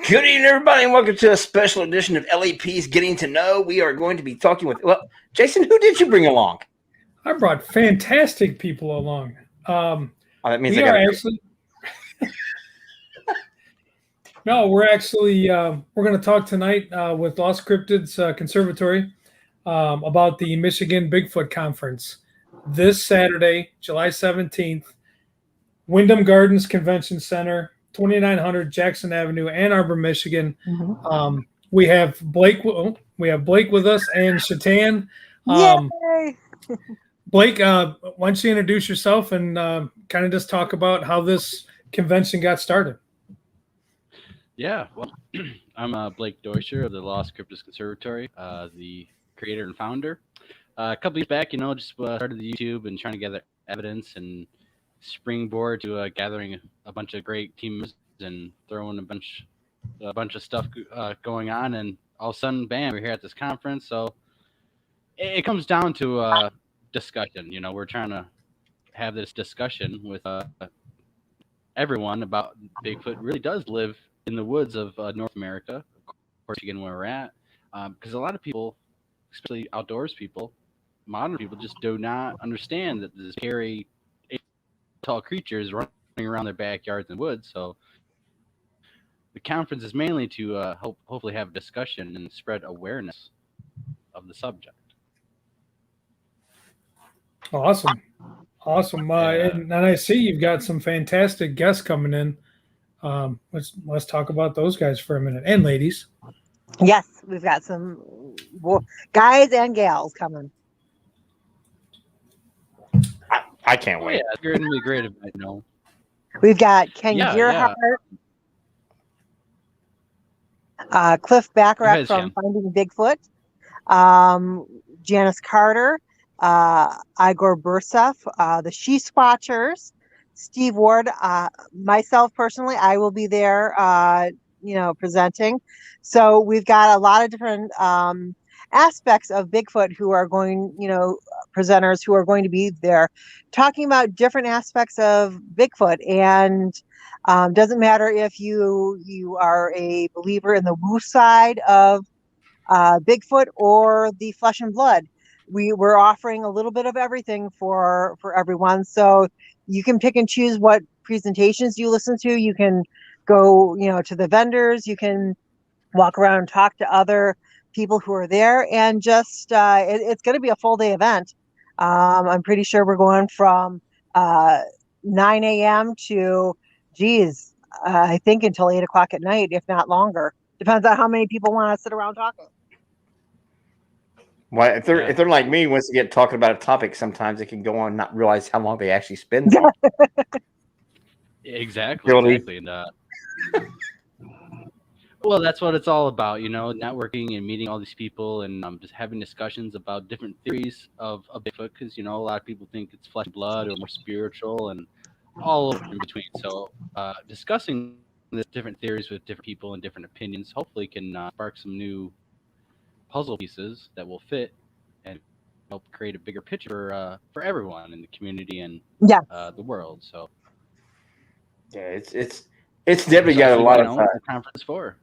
Good evening, everybody, and welcome to a special edition of LEP's Getting to Know. We are going to be talking with, Jason, who did you bring along? I brought fantastic people along. That means we are actually. No, we're actually we're going to talk tonight with Lost Cryptids Conservatory about the Michigan Bigfoot Conference this Saturday, July 17th, Wyndham Gardens Convention Center, 2900 Jackson Avenue, Ann Arbor, Michigan. Mm-hmm. We have Blake. We have Blake with us and Shetan. Yay! Blake, why don't you introduce yourself and kind of just talk about how this convention got started? Yeah, well, I'm Blake Duescher of the Lost Cryptids Conservatory, the creator and founder. A couple years back, just started the YouTube and trying to gather evidence and springboard to gathering a bunch of great teams and throwing a bunch of stuff going on, and all of a sudden, bam, we're here at this conference. So it comes down to discussion. We're trying to have this discussion with everyone about Bigfoot really does live in the woods of North America, of course, again, where we're at, because a lot of people, especially outdoors people, modern people, just do not understand that this scary, tall creatures running around their backyards and woods. So the conference is mainly to hopefully have a discussion and spread awareness of the subject. Awesome. And I see you've got some fantastic guests coming in. Let's talk about those guys for a minute, and ladies. Yes, we've got some guys and gals coming. I can't wait. Yeah, it's going to be a great event. We've got Ken Gearhart, Cliff Baccarat from Finding Bigfoot, Janice Carter, Igor Bursev, the She Squatchers, Steve Ward, myself personally, I will be there, presenting. So we've got a lot of different aspects of Bigfoot who are going, presenters who are going to be there talking about different aspects of Bigfoot. And doesn't matter if you are a believer in the woo side of Bigfoot or the flesh and blood. We're offering a little bit of everything for everyone. So you can pick and choose what presentations you listen to. You can go, to the vendors. You can walk around and talk to other people who are there. And just, it's going to be a full day event. I'm pretty sure we're going from 9 a.m. to, I think until 8 o'clock at night, if not longer. Depends on how many people want to sit around talking. Well, if they're like me, once they get talking about a topic, sometimes they can go on and not realize how long they actually spend. Exactly. And, well, that's what it's all about, networking and meeting all these people and just having discussions about different theories of Bigfoot, because, a lot of people think it's flesh and blood or more spiritual and all over in between. So discussing the different theories with different people and different opinions hopefully can spark some new puzzle pieces that will fit and help create a bigger picture for everyone in the community and the world. So yeah, it's definitely got a lot of conference for.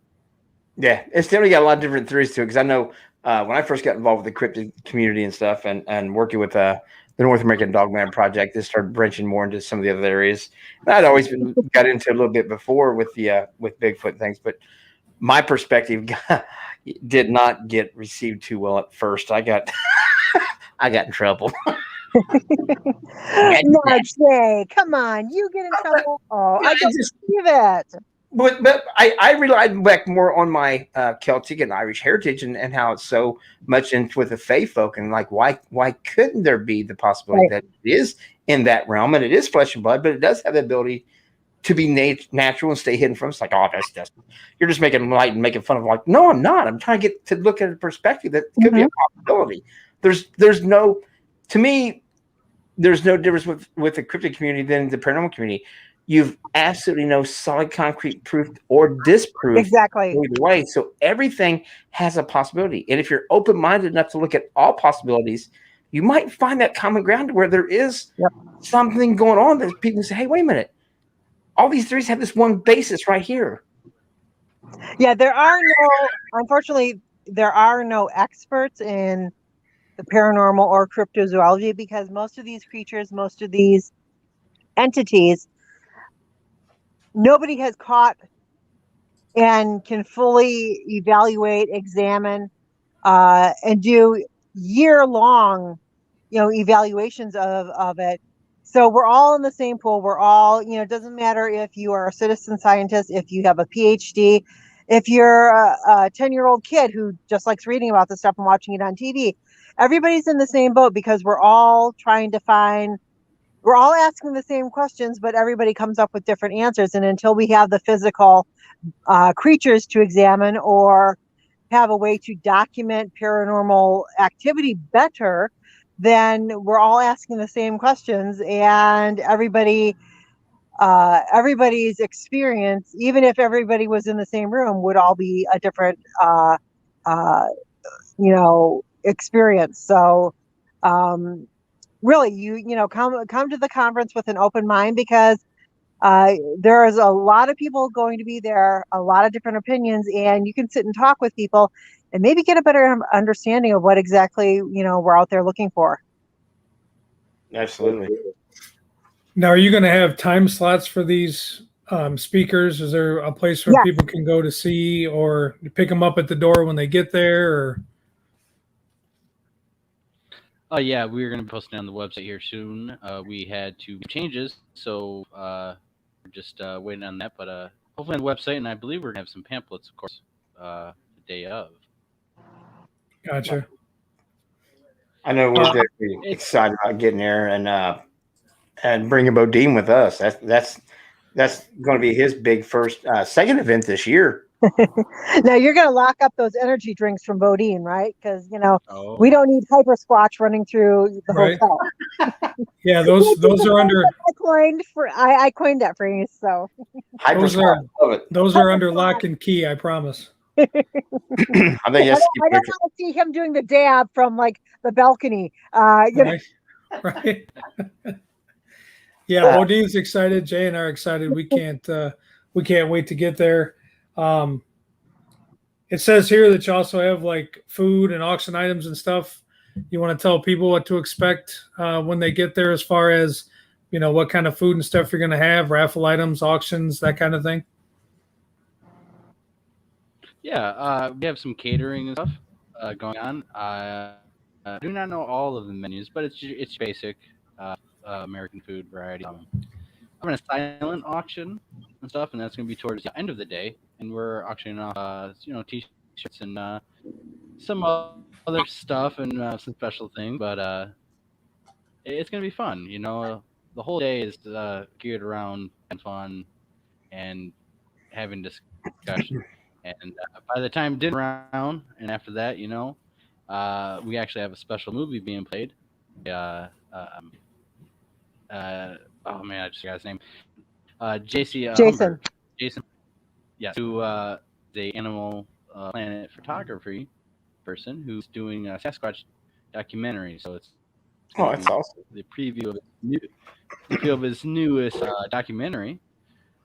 Yeah, it's definitely got a lot of different theories to it, because I know when I first got involved with the cryptid community and stuff, and working with the North American Dogman Project, this started branching more into some of the other areas. And I'd always got into it a little bit before with Bigfoot things, but my perspective did not get received too well at first. I got in trouble. No, Jay, come on, you get in trouble. Oh, I don't believe it. But I relied back more on my Celtic and Irish heritage and how it's so much in with the Fae folk, and like why couldn't there be the possibility that it is in that realm, and it is flesh and blood, but it does have the ability to be natural and stay hidden from us. Like, oh, that's you're just making light and making fun of. Like, no, I'm not. I'm trying to get to look at a perspective that could be a possibility. There's no, to me, there's no difference with the cryptid community than the paranormal community. You've absolutely no solid concrete proof or disproof exactly either way. So everything has a possibility. And if you're open-minded enough to look at all possibilities, you might find that common ground where there is something going on that people say, hey, wait a minute. All these theories have this one basis right here. Yeah, unfortunately, there are no experts in the paranormal or cryptozoology because most of these creatures, most of these entities, nobody has caught and can fully evaluate, examine, and do year-long, evaluations of it. So we're all in the same pool. We're all, it doesn't matter if you are a citizen scientist, if you have a PhD, if you're a 10-year-old kid who just likes reading about this stuff and watching it on TV. Everybody's in the same boat because we're all asking the same questions, but everybody comes up with different answers. And until we have the physical creatures to examine or have a way to document paranormal activity better, then we're all asking the same questions, and everybody's experience, even if everybody was in the same room, would all be a different uh, experience. So really, come to the conference with an open mind, because there is a lot of people going to be there, a lot of different opinions, and you can sit and talk with people and maybe get a better understanding of what exactly, we're out there looking for. Absolutely. Now, are you going to have time slots for these speakers? Is there a place where Yes. people can go to see, or pick them up at the door when they get there? Or Oh yeah, we're going to be posting on the website here soon. We had to make changes, so we're just waiting on that. But hopefully on the website, and I believe we're going to have some pamphlets, of course, the day of. gotcha. I know we're definitely excited about getting there and bringing Bodine with us. That's going to be his big second event this year. Now you're going to lock up those energy drinks from Bodine, right? Because Oh. we don't need hyper squatch running through the Right. hotel. Yeah, those are under. I coined that phrase. So Those are under lock and key. I promise. I think I don't want to see him doing the dab from like the balcony. Right. Right. Yeah, Bodine's excited. Jay and I are excited. We can't wait to get there. It says here that you also have like food and auction items and stuff. You want to tell people what to expect when they get there, as far as what kind of food and stuff you're going to have, raffle items, auctions, that kind of thing. Yeah, we have some catering and stuff going on. I do not know all of the menus, but it's basic American food variety. I'm having a silent auction and stuff, and that's going to be towards the end of the day. And we're auctioning off, T-shirts and some other stuff and some special things. But it's going to be fun. The whole day is geared around having fun and having discussion. And by the time dinner around, and after that, we actually have a special movie being played. Oh man, I just forgot his name. Jason. Jason. Yes. Who the Animal Planet photography person who's doing a Sasquatch documentary. So it's that's awesome. The preview of his newest documentary.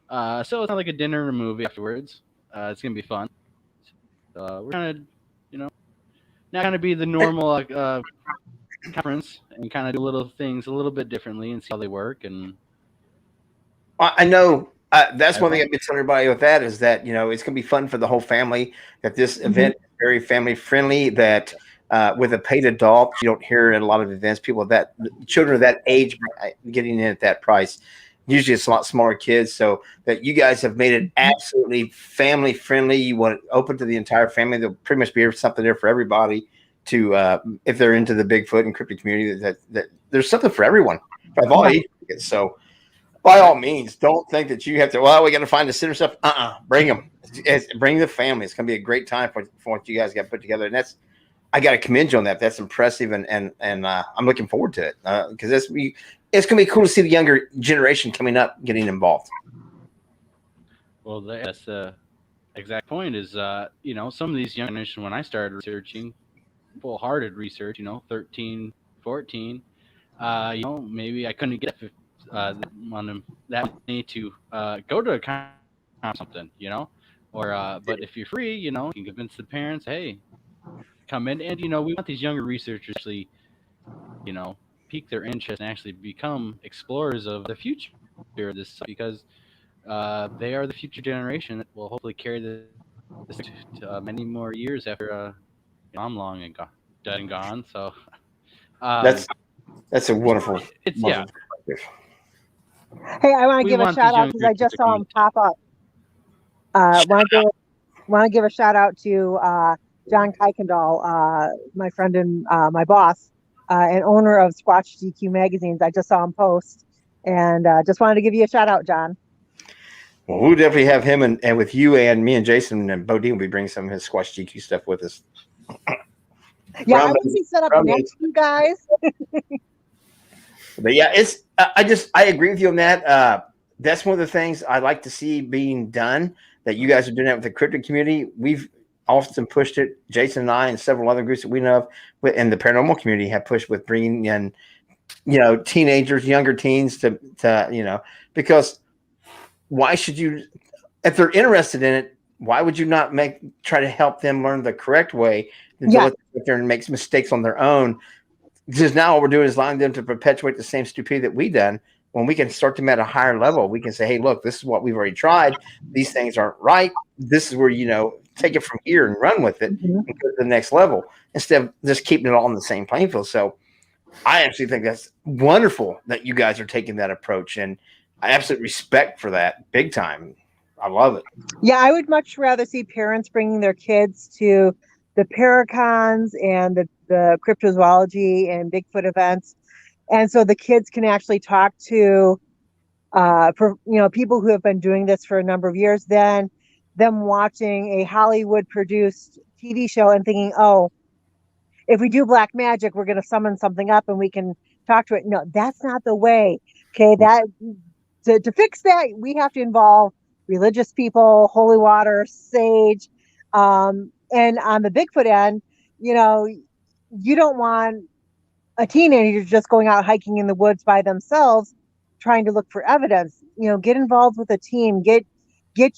So it's not like a dinner and a movie afterwards. It's gonna be fun. We're gonna, not gonna be the normal conference, and kind of do little things a little bit differently and see how they work. And I know that's one thing I've been telling everybody with that is that it's gonna be fun for the whole family. That this event is very family friendly. That with a paid adult, you don't hear at a lot of events people children of that age getting in at that price. Usually it's a lot smaller kids, so that you guys have made it absolutely family friendly. You want it open to the entire family. There'll pretty much be something there for everybody to, if they're into the Bigfoot and cryptid community, that there's something for everyone of all ages. So by all means, don't think that you have to, we got to find the center stuff. Bring them. Bring the family. It's going to be a great time for what you guys got put together. And I got to commend you on that. That's impressive. And I'm looking forward to it because it's going to be cool to see the younger generation coming up, getting involved. Well, that's the exact point is, some of these young generation, when I started researching, full-hearted research, 13, 14, maybe I couldn't get that money to go to a conference or something, Or but if you're free, you know, you can convince the parents, hey, come in, and you know, we want these younger researchers to actually, you know, pique their interest and actually become explorers of the future of this stuff, because they are the future generation that will hopefully carry this to many more years after you know, I'm long and dead and gone. So that's a wonderful. it's wonderful perspective. Hey, I want to We give a want shout these out young because I just researchers saw to him pop up. Want to give a shout out to John Kuykendall, my friend and my boss, and owner of Squatch GQ magazines. I just saw him post, and just wanted to give you a shout out, John. Well, we'll definitely have him, and with you and me and Jason and Bodine will be bringing some of his Squatch GQ stuff with us. Yeah, I would be set up next to you guys. But yeah, it's I agree with you on that. That's one of the things I like to see being done. That you guys are doing that with the cryptid community. We've often pushed it. Jason and I and several other groups that we know of, and the paranormal community have pushed with bringing in, you know, teenagers, younger teens to you know, because why should you, if they're interested in it, why would you not try to help them learn the correct way than to let them sit there and make mistakes on their own? Because now what we're doing is allowing them to perpetuate the same stupidity that we done. When we can start them at a higher level, we can say, hey, look, this is what we've already tried. These things aren't right. This is where, you know, take it from here and run with it and go to the next level instead of just keeping it all on the same playing field. So I actually think that's wonderful that you guys are taking that approach. And I absolutely respect for that big time. I love it. Yeah, I would much rather see parents bringing their kids to the Paracons and the cryptozoology and Bigfoot events. And so the kids can actually talk to, people who have been doing this for a number of years, than them watching a Hollywood produced TV show and thinking, oh, if we do black magic, we're going to summon something up and we can talk to it. No, that's not the way. Okay. To fix that, we have to involve religious people, holy water, sage. And on the Bigfoot end, you know, you don't want a teenager just going out hiking in the woods by themselves, trying to look for evidence. You know, get involved with a team, get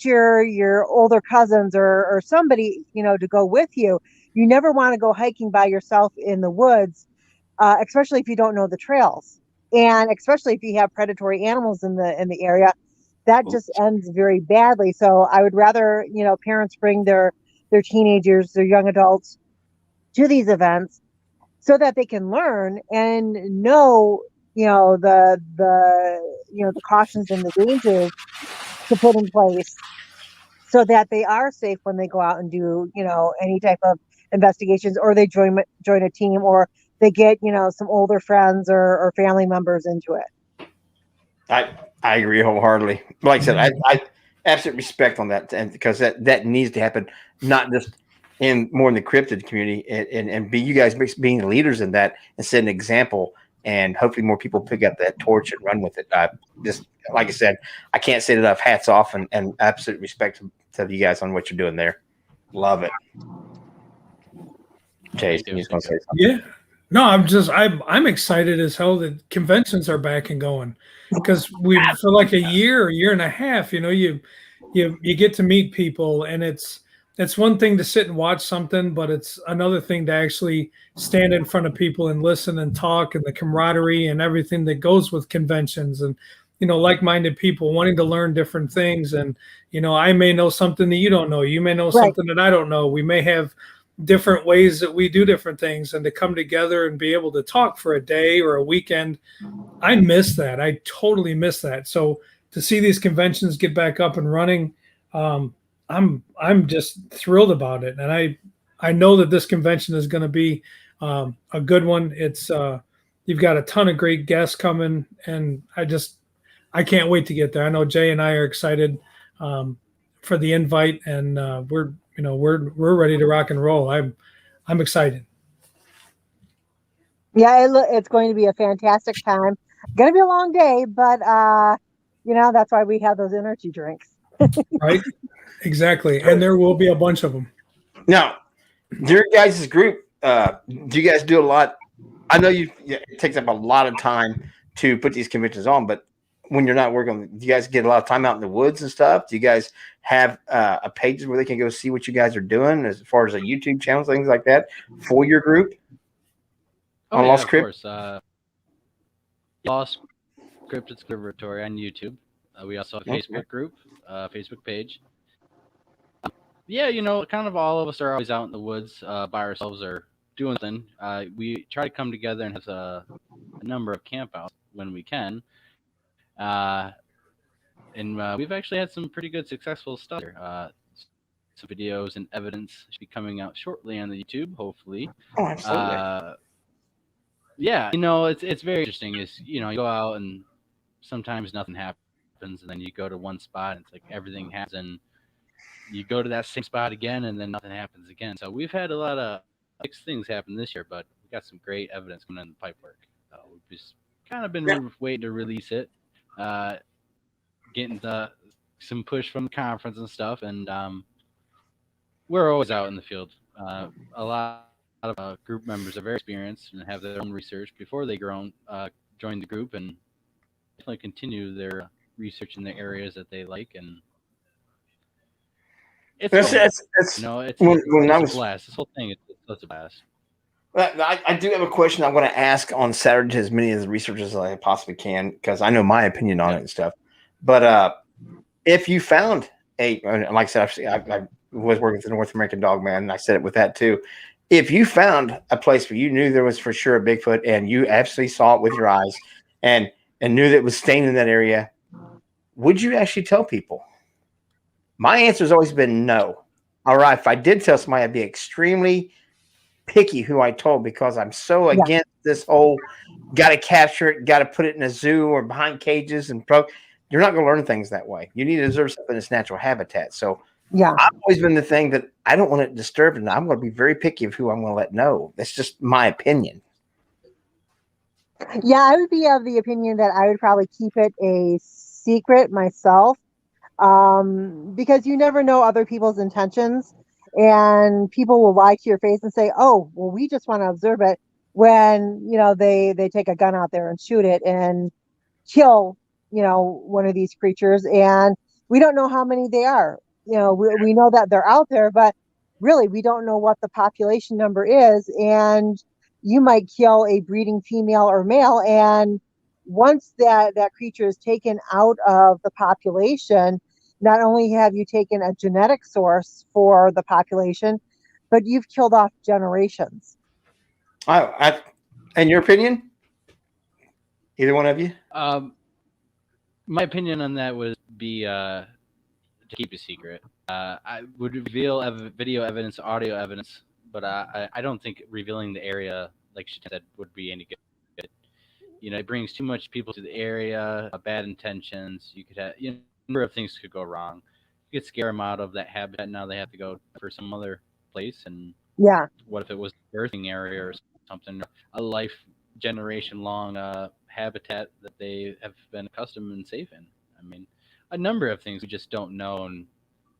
your older cousins or somebody, you know, to go with you. You never want to go hiking by yourself in the woods, especially if you don't know the trails. And especially if you have predatory animals in the area, that just ends very badly. So I would rather, you know, parents bring their teenagers, their young adults to these events so that they can learn and know, you know, the cautions and the dangers to put in place so that they are safe when they go out and do, you know, any type of investigations, or they join a team, or they get, you know, some older friends or family members into it. I agree wholeheartily. Like I said, I absolute respect on that, and because that needs to happen, not just more in the cryptid community, and be you guys being leaders in that and set an example, and hopefully more people pick up that torch and run with it. Just like I said, I can't say enough. Hats off and absolute respect to you guys on what you're doing there. Love it. Chase, you just want to say something? Yeah. No, I'm excited as hell that conventions are back and going, because for like a year and a half, you know, you get to meet people, and it's one thing to sit and watch something, but it's another thing to actually stand in front of people and listen and talk, and the camaraderie and everything that goes with conventions, and, you know, like-minded people wanting to learn different things. And, you know, I may know something that you don't know. You may know something that I don't know. We may have different ways that we do different things, and to come together and be able to talk for a day or a weekend. I miss that. I totally miss that. So to see these conventions get back up and running, I'm just thrilled about it. And I know that this convention is going to be a good one. It's you've got a ton of great guests coming, and I can't wait to get there. I know Jay and I are excited for the invite, and we're ready to rock and roll. I'm excited. Yeah, it's going to be a fantastic time. Going to be a long day, but you know, that's why we have those energy drinks. Right? Exactly. And there will be a bunch of them. Now, your guys' group, do you guys do a lot? I know it takes up a lot of time to put these conventions on, but when you're not working? Do you guys get a lot of time out in the woods and stuff? Do you guys have a page where they can go see what you guys are doing as far as a YouTube channel, things like that for your group? Oh, yeah, of course. Lost Cryptids Conservatory on YouTube. We also have a Facebook group, Facebook page. Yeah, kind of all of us are always out in the woods by ourselves or doing something. We try to come together and have a number of campouts when we can. And we've actually had some pretty good successful stuff here. Some videos and evidence should be coming out shortly on the YouTube, hopefully. Oh, absolutely. Yeah, it's very interesting. You go out and sometimes nothing happens, and then you go to one spot and it's like everything happens, and you go to that same spot again, and then nothing happens again. So we've had a lot of mixed things happen this year, but we got some great evidence coming in the pipework. We've just kind of been waiting to release it, getting some push from the conference and stuff, and we're always out in the field. A lot of group members are very experienced and have their own research before they join the group, and definitely continue their research in the areas that they like. And it's a blast. This whole thing is such a blast. I do have a question I want to ask on Saturday to as many of the researchers as I possibly can, because I know my opinion on it and stuff. But if you found like I said, I was working with the North American Dog Man, and I said it with that too. If you found a place where you knew there was for sure a Bigfoot, and you absolutely saw it with your eyes, and knew that it was staying in that area, would you actually tell people? My answer has always been no. All right, if I did tell somebody, I'd be extremely picky who I told, because I'm so against this whole got to capture it, got to put it in a zoo or behind cages, and you're not going to learn things that way. You need to observe something in its natural habitat. So I've always been the thing that I don't want it disturbed, and I'm going to be very picky of who I'm going to let know. That's just my opinion. Yeah, I would be of the opinion that I would probably keep it a secret myself, because you never know other people's intentions, and people will lie to your face and say, "Oh, well, we just want to observe it," when they take a gun out there and shoot it and kill one of these creatures, and we don't know how many they are. We know that they're out there, but really we don't know what the population number is, and you might kill a breeding female or male, and once that creature is taken out of the population, not only have you taken a genetic source for the population, but you've killed off generations. In your opinion, either one of you? My opinion on that would be to keep it secret. I would reveal video evidence, audio evidence, but I don't think revealing the area, like Shetan said, would be any good. It brings too much people to the area, bad intentions. You could have, a number of things could go wrong. You could scare them out of that habitat. Now they have to go for some other place. And what if it was a birthing area or something, a life generation long habitat that they have been accustomed and safe in? I mean, a number of things we just don't know. And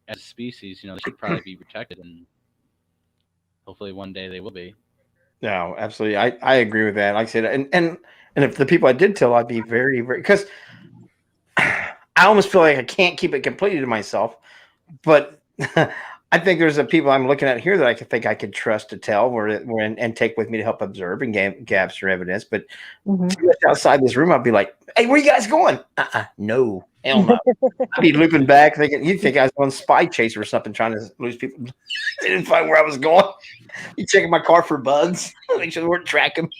as a species, they should probably be protected, and hopefully one day they will be. No, absolutely. I agree with that. Like I said, and if the people I did tell, I'd be very, very, because I almost feel like I can't keep it completely to myself. But I think there's people I'm looking at here that I think I could trust to tell and take with me to help observe and capture evidence. But outside this room, I'd be like, "Hey, where you guys going?" No, hell no. I'd be looping back, thinking you'd think I was on spy chase or something, trying to lose people. They didn't find where I was going. You checking my car for bugs, make sure they weren't tracking me.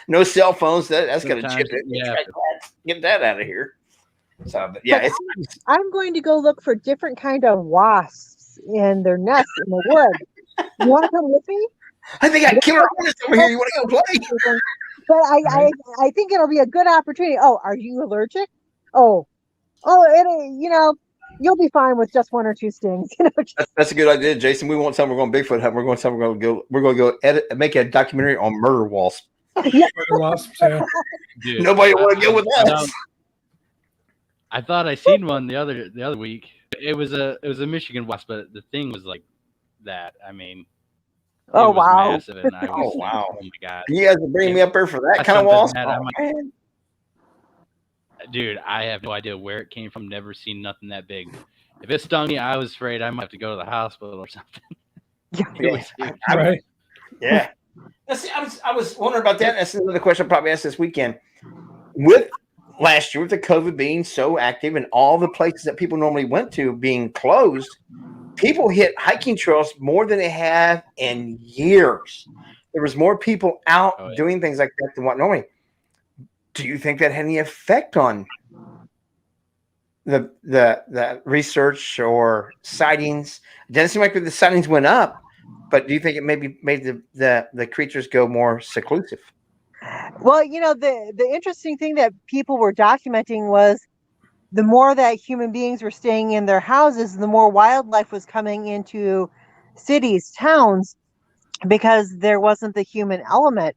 No cell phones. That's going to chip it. Yeah. Get that out of here. So, but yeah, I'm going to go look for different kind of wasps in their nests in the woods. You want to come with me? I think I killer hornets over here. You want to go play? But I think it'll be a good opportunity. Oh, are you allergic? Oh, you'll be fine with just one or two stings. That's a good idea, Jason. We won't tell them we're going Bigfoot hunt. We're going to tell them we're going to go make a documentary on murder wasps. Murder wasps, yeah. Dude, nobody want to go with us. I thought I seen one the other week. It was a Michigan wasp, but the thing was like that. I mean, it was massive, and I was wow. Oh my god! You guys are bringing me up here for that kind of wasp? Dude, I have no idea where it came from. Never seen nothing that big. If it stung me, I was afraid I might have to go to the hospital or something. It was huge. Right. Yeah. See, I was wondering about that. That's another question I'll probably ask this weekend. With last year, with the COVID being so active and all the places that people normally went to being closed, people hit hiking trails more than they have in years. There was more people out doing things like that than what normally. Do you think that had any effect on the research or sightings? It doesn't seem like the sightings went up, but do you think it maybe made the creatures go more seclusive? Well, the interesting thing that people were documenting was the more that human beings were staying in their houses, the more wildlife was coming into cities, towns, because there wasn't the human element.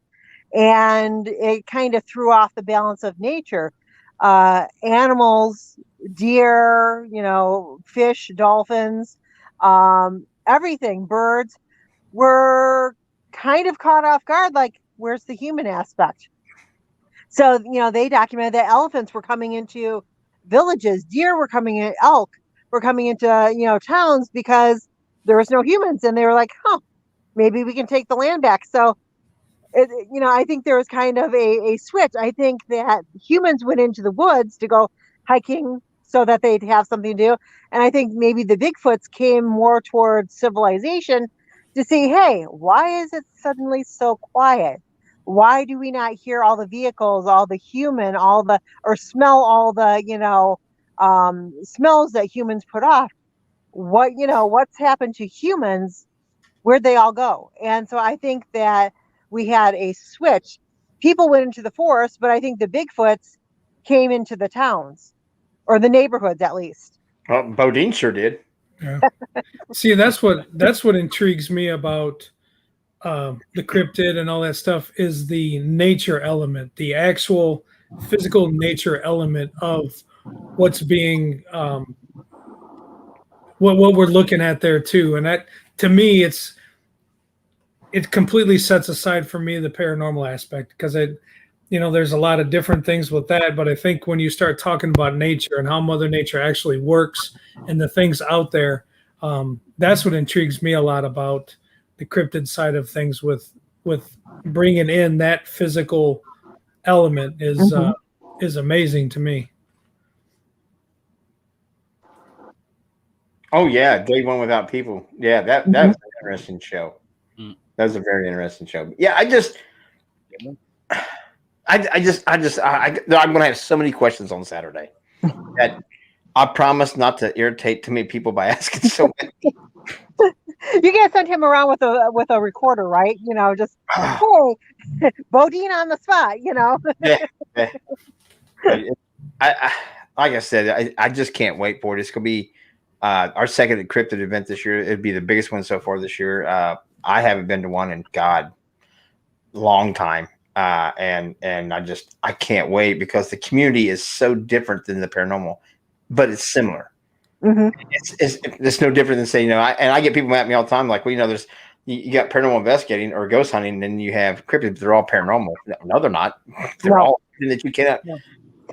And it kind of threw off the balance of nature. Animals, deer, fish, dolphins, everything, birds were kind of caught off guard. Like, where's the human aspect? So, they documented that elephants were coming into villages, deer were coming in, elk were coming into, towns because there was no humans. And they were like, maybe we can take the land back. So, I think there was kind of a switch. I think that humans went into the woods to go hiking so that they'd have something to do. And I think maybe the Bigfoots came more towards civilization to see, hey, why is it suddenly so quiet? Why do we not hear all the vehicles, all the human, or smell all the, smells that humans put off? What's happened to humans? Where'd they all go? And so I think that we had a switch. People went into the forest, but I think the Bigfoots came into the towns or the neighborhoods at least. Well, Bodine sure did. Yeah. See, that's what intrigues me about the cryptid and all that stuff is the nature element, the actual physical nature element of what's being what we're looking at there too. And that, to me, it completely sets aside for me the paranormal aspect, because there's a lot of different things with that. But I think when you start talking about nature and how Mother Nature actually works and the things out there, that's what intrigues me a lot about the cryptid side of things, with bringing in that physical element is amazing to me. Oh yeah, Day One Without People. Yeah, that was an interesting show. That was a very interesting show. Yeah, I'm going to have so many questions on Saturday that I promise not to irritate too many people by asking so many. You guys sent him around with a recorder, right? Just hey, Bodine on the spot. Yeah. I like I said, I just can't wait for it. It's going to be our second cryptid event this year. It'd be the biggest one so far this year. I haven't been to one in long time. And I can't wait because the community is so different than the paranormal, but it's similar. Mm-hmm. It's no different than saying, and I get people at me all the time, like, well, there's, you got paranormal investigating or ghost hunting, and then you have cryptids. They're all paranormal. No, they're not. They're all that you cannot. No.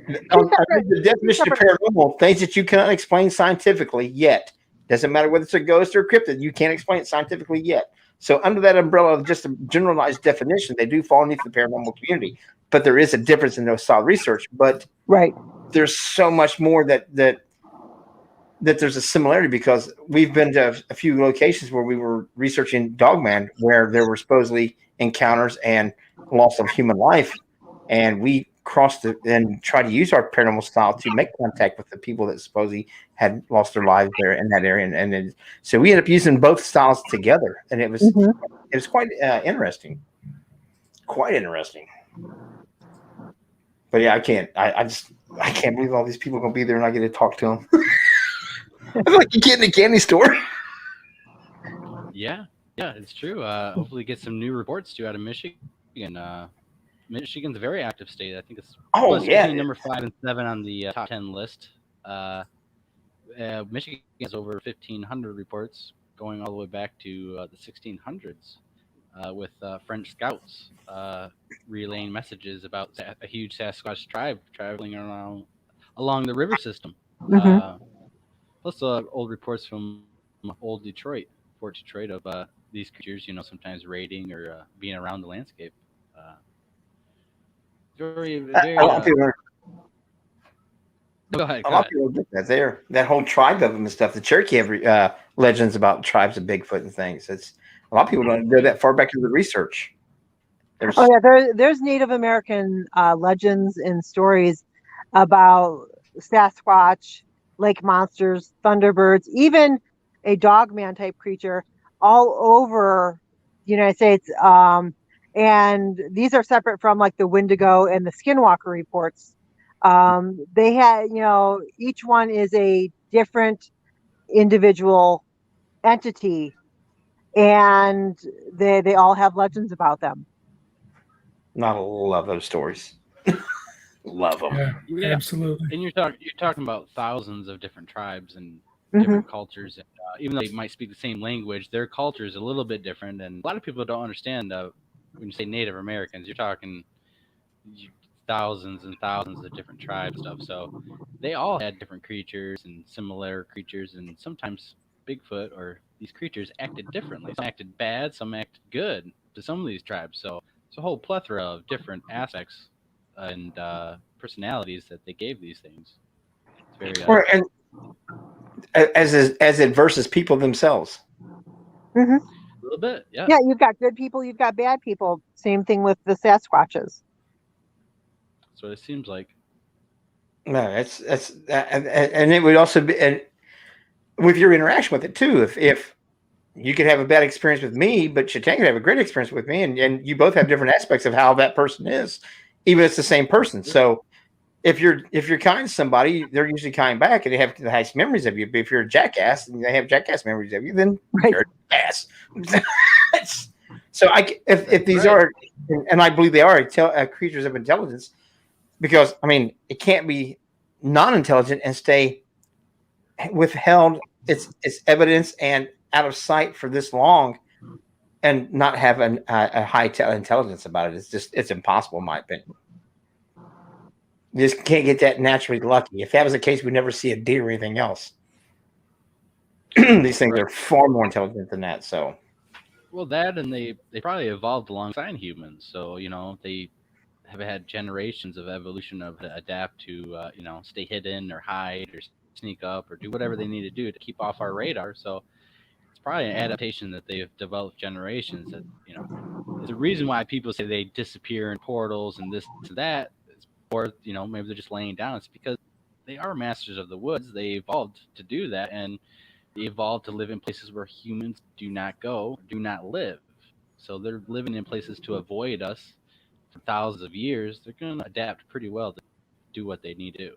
The definition of paranormal, things that you cannot explain scientifically yet. Doesn't matter whether it's a ghost or a cryptid, you can't explain it scientifically yet. So under that umbrella of just a generalized definition, they do fall underneath the paranormal community. But there is a difference in those solid research. But there's so much more that there's a similarity, because we've been to a few locations where we were researching Dogman, where there were supposedly encounters and loss of human life, and we crossed and tried to use our paranormal style to make contact with the people that supposedly had lost their lives there in that area, and then, so we ended up using both styles together, and it was quite interesting, But yeah, I can't believe all these people are gonna be there and I get to talk to them. I feel like you get in a candy store. Yeah, it's true. Hopefully get some new reports too out of Michigan. Michigan's a very active state. I think it's number 5 and 7 on the top 10 list. Michigan has over 1,500 reports going all the way back to the 1600s with French scouts relaying messages about a huge Sasquatch tribe traveling along the river system. Mhm. Plus, old reports from old Detroit, Fort Detroit, of these creatures, sometimes raiding or being around the landscape. Uh, very, A very. lot of people, Go ahead. a Go lot of ahead. people get that there. That whole tribe of them and stuff. The Cherokee have legends about tribes of Bigfoot and things. It's a lot of people don't go that far back into the research. There's Oh yeah, there's Native American legends and stories about Sasquatch, lake monsters, thunderbirds, even a dogman type creature all over the United States. And these are separate from like the Wendigo and the Skinwalker reports. They had, each one is a different individual entity, and they all have legends about them. not a love those stories. Love them. Yeah, Yeah, absolutely. and you're talking about thousands of different tribes and Hmm. different cultures. And, even though they might speak the same language, their culture is a little bit different. And a lot of people don't understand when you say Native Americans, you're talking thousands and thousands of different tribes and stuff. So they all had different creatures and similar creatures, and sometimes Bigfoot or these creatures acted differently. Some acted bad, some acted good to some of these tribes. So it's a whole plethora of different aspects and personalities that they gave these things. It's very And as it versus people themselves. Hmm. a little bit, yeah. Yeah, you've got good people, you've got bad people. Same thing with the Sasquatches. That's what it seems like. No, and it would also be, and with your interaction with it too. If you could have a bad experience with me, but Shetan could have a great experience with me, and you both have different aspects of how that person is, even if it's the same person. So if you're kind to somebody, they're usually kind back, and they have the highest memories of you. But if you're a jackass and they have jackass memories of you, then Right. you're an ass. So if these Right. are, and I believe they are creatures of intelligence, because I mean it can't be non-intelligent and stay withheld its evidence and out of sight for this long and not have a high intelligence about it. It's impossible in my opinion. You just can't get that naturally lucky. If that was the case, we'd never see a deer or anything else. These things Right. are far more intelligent than that. So Well, that and they probably evolved alongside humans, so they have had generations of evolution of to adapt to stay hidden or hide or sneak up or do whatever they need to do to keep off our radar. So it's probably an adaptation that they've developed generations. That there's a reason why people say they disappear in portals and this and that, or maybe they're just laying down. It's because they are masters of the woods. They evolved to do that, and they evolved to live in places where humans do not go, do not live. So they're living in places to avoid us for thousands of years. They're going to adapt pretty well to do what they need to do.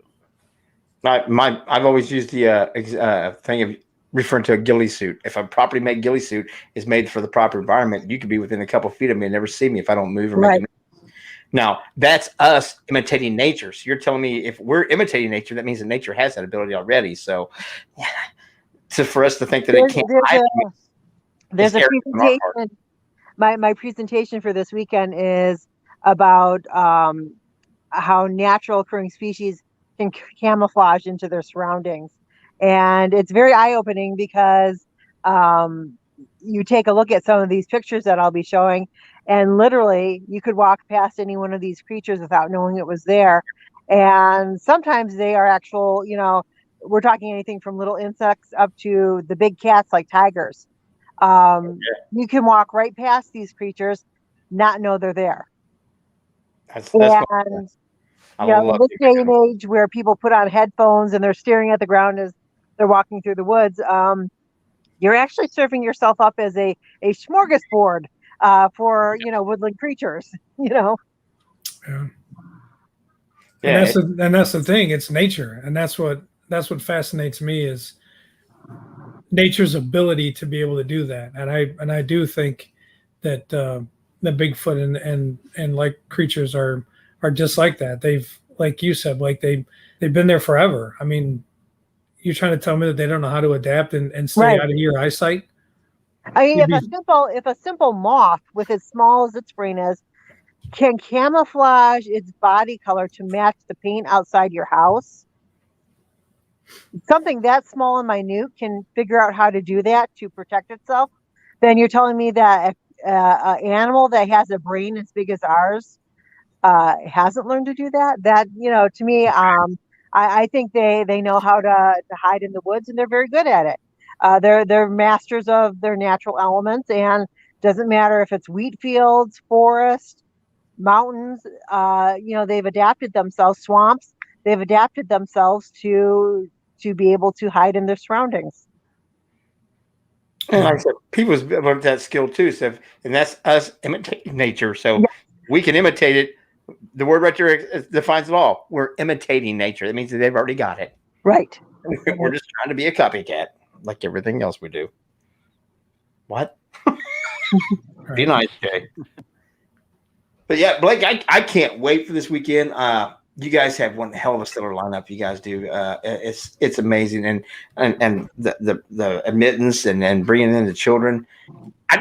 I've always used the thing of referring to a ghillie suit. If a properly made ghillie suit is made for the proper environment, you could be within a couple feet of me and never see me if I don't move or make a Right. noise. Now, that's us imitating nature. So you're telling me if we're imitating nature, that means that nature has that ability already. So, so for us to think that it There's can't there's hide a from us there's is a arrogant on our part. presentation. My presentation for this weekend is about how natural occurring species can camouflage into their surroundings, and it's very eye opening because um, you take a look at some of these pictures that I'll be showing, and literally you could walk past any one of these creatures without knowing it was there. And sometimes they are actual, we're talking anything from little insects up to the big cats like tigers. You can walk right past these creatures, not know they're there. That's And I in love this day it. and age where people put on headphones and they're staring at the ground as they're walking through the woods, you're actually serving yourself up as a smorgasbord for woodland creatures. Yeah. Yeah, And that's the thing. It's nature, and that's what fascinates me is nature's ability to be able to do that. And I do think that the Bigfoot and like creatures are just like that. They've, like you said, like they've been there forever. I mean, you're trying to tell me that they don't know how to adapt and stay Right. out of your eyesight? I mean, You'd if a simple moth with as small as its brain is can camouflage its body color to match the paint outside your house, something that small and minute can figure out how to do that to protect itself, then you're telling me that an animal that has a brain as big as ours hasn't learned to do that. That, to me, I think they know how to hide in the woods, and they're very good at it. They're masters of their natural elements, and doesn't matter if it's wheat fields, forest, mountains. They've adapted themselves, swamps. They've adapted themselves to be able to hide in their surroundings. And like I said, people's learned that skill too. So, and that's us imitating nature. So we can imitate it. The word right there defines it all. We're imitating nature. That means that they've already got it. Right. We're just trying to be a copycat, like everything else we do. What? Be nice, Jay. But yeah, Blake, I can't wait for this weekend. You guys have one hell of a stellar lineup. You guys do. It's amazing, and the admittance and bringing in the children. I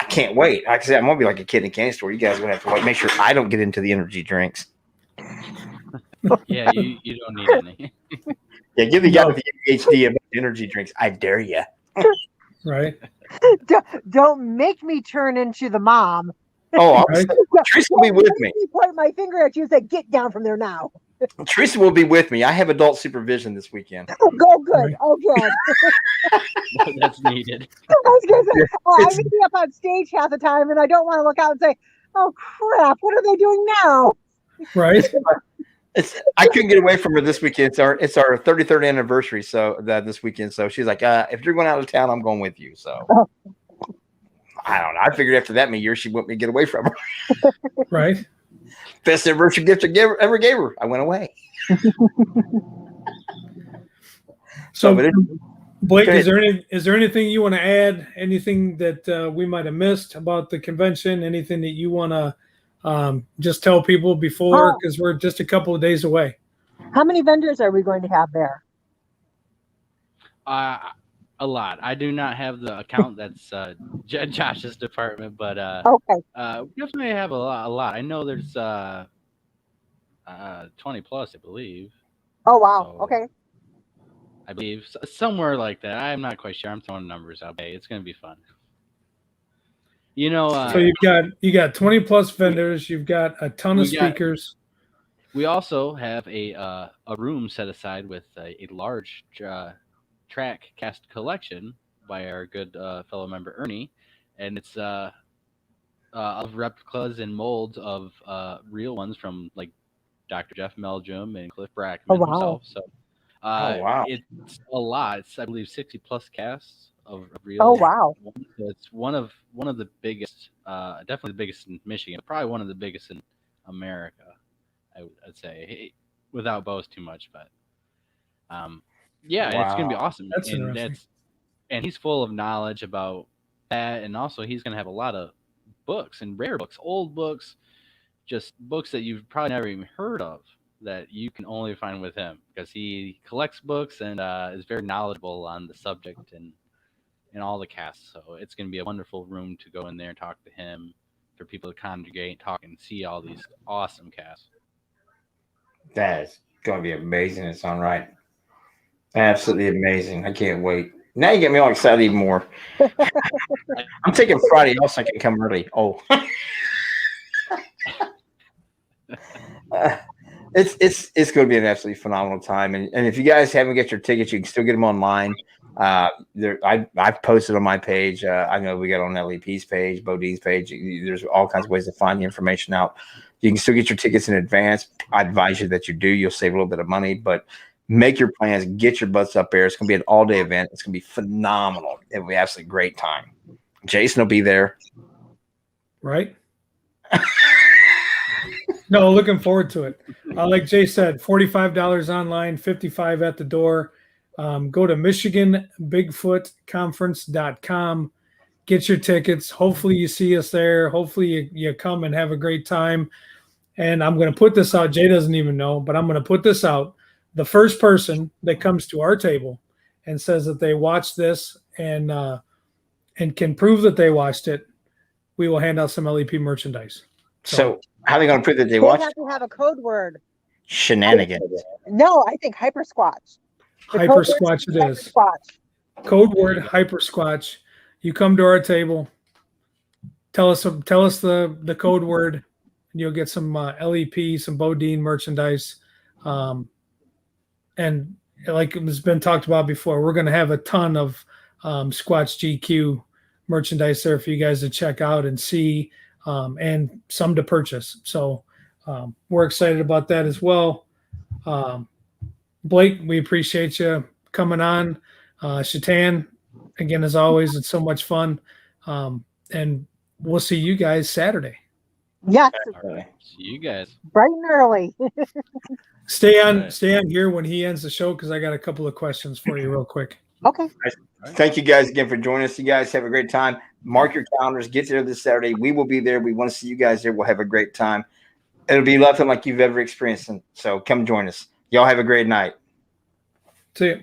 can't wait. Like I said, I'm gonna be like a kid in a candy store. You guys are gonna have to make sure I don't get into the energy drinks. Yeah, you don't need any. Yeah, give the guy with the ADHD about energy drinks. I dare you. Right. Don't make me turn into the mom. Oh, Teresa will be with me. Point my finger at you and say, "Get down from there now." Teresa will be with me. I have adult supervision this weekend. Oh, good. Right. Oh, good. That's needed. I was going to say, I would be up on stage half the time, and I don't want to look out and say, "Oh crap, what are they doing now?" Right. I couldn't get away from her this weekend. It's our 33rd anniversary, so this weekend. So she's like, if you're going out of town, I'm going with you. So I don't know. I figured after that many years, she wouldn't me get away from her. Right. Best anniversary gift I ever gave her. I went away. So, Blake, is there anything you want to add? Anything that we might have missed about the convention? Anything that you want to just tell people before? Because we're just a couple of days away. How many vendors are we going to have there? A lot. I do not have the account. That's Josh's department, but okay. We definitely have a lot. I know there's 20 plus, I believe. Oh wow. So, okay. I believe somewhere like that. I'm not quite sure. I'm throwing numbers out. Hey, it's going to be fun. So you got 20 plus vendors. You've got a ton of speakers. We also have a room set aside with a large track cast collection by our good fellow member Ernie, and it's of replicas and molds of real ones from like Dr. Jeff Meldrum and Cliff Brackman himself. So it's a lot. It's, I believe, 60 plus casts of real. Oh wow! So it's one of the biggest, definitely the biggest in Michigan, probably one of the biggest in America. I'd say, without boast too much, but yeah, it's gonna be awesome. That's interesting. And he's full of knowledge about that, and also he's gonna have a lot of books and rare books, old books, just books that you've probably never even heard of that you can only find with him because he collects books and is very knowledgeable on the subject and all the casts. So it's gonna be a wonderful room to go in there and talk to him, for people to congregate, talk, and see all these awesome casts. That is going to be amazing. It's on right. Absolutely amazing. I can't wait. Now you get me all excited even more. I'm taking Friday off so I can come early. Oh. It's going to be an absolutely phenomenal time. And if you guys haven't got your tickets, you can still get them online. I've posted on my page. I know we got on LEP's page, Bodine's page. There's all kinds of ways to find the information out. You can still get your tickets in advance. I advise you that you do. You'll save a little bit of money, but make your plans. Get your butts up there. It's going to be an all-day event. It's going to be phenomenal. It'll be absolutely great time. Jason will be there. Right? No, looking forward to it. Like Jay said, $45 online, $55 at the door. Go to MichiganBigfootConference.com. Get your tickets. Hopefully you see us there. Hopefully you come and have a great time. And I'm going to put this out. Jay doesn't even know, but I'm going to put this out. The first person that comes to our table and says that they watched this and can prove that they watched it, we will hand out some LEP merchandise. So how are they going to prove that they watched? They have to have a code word. Shenanigans. No, I think hyper squatch. Hyper Squatch it is. Code word Hyper Squatch. You come to our table. Tell us the code word, and you'll get some LEP, some Bodine merchandise, and like it has been talked about before, we're going to have a ton of Squatch GQ merchandise there for you guys to check out and see, and some to purchase. So we're excited about that as well. Blake, we appreciate you coming on. Shetan, again, as always, it's so much fun. And we'll see you guys Saturday. Yes. See you guys bright and early. Stay on here when he ends the show, because I got a couple of questions for you real quick. Okay. Thank you guys again for joining us. You guys have a great time. Mark your calendars. Get there this Saturday. We will be there. We want to see you guys there. We'll have a great time. It'll be nothing like you've ever experienced. So come join us. Y'all have a great night. See you.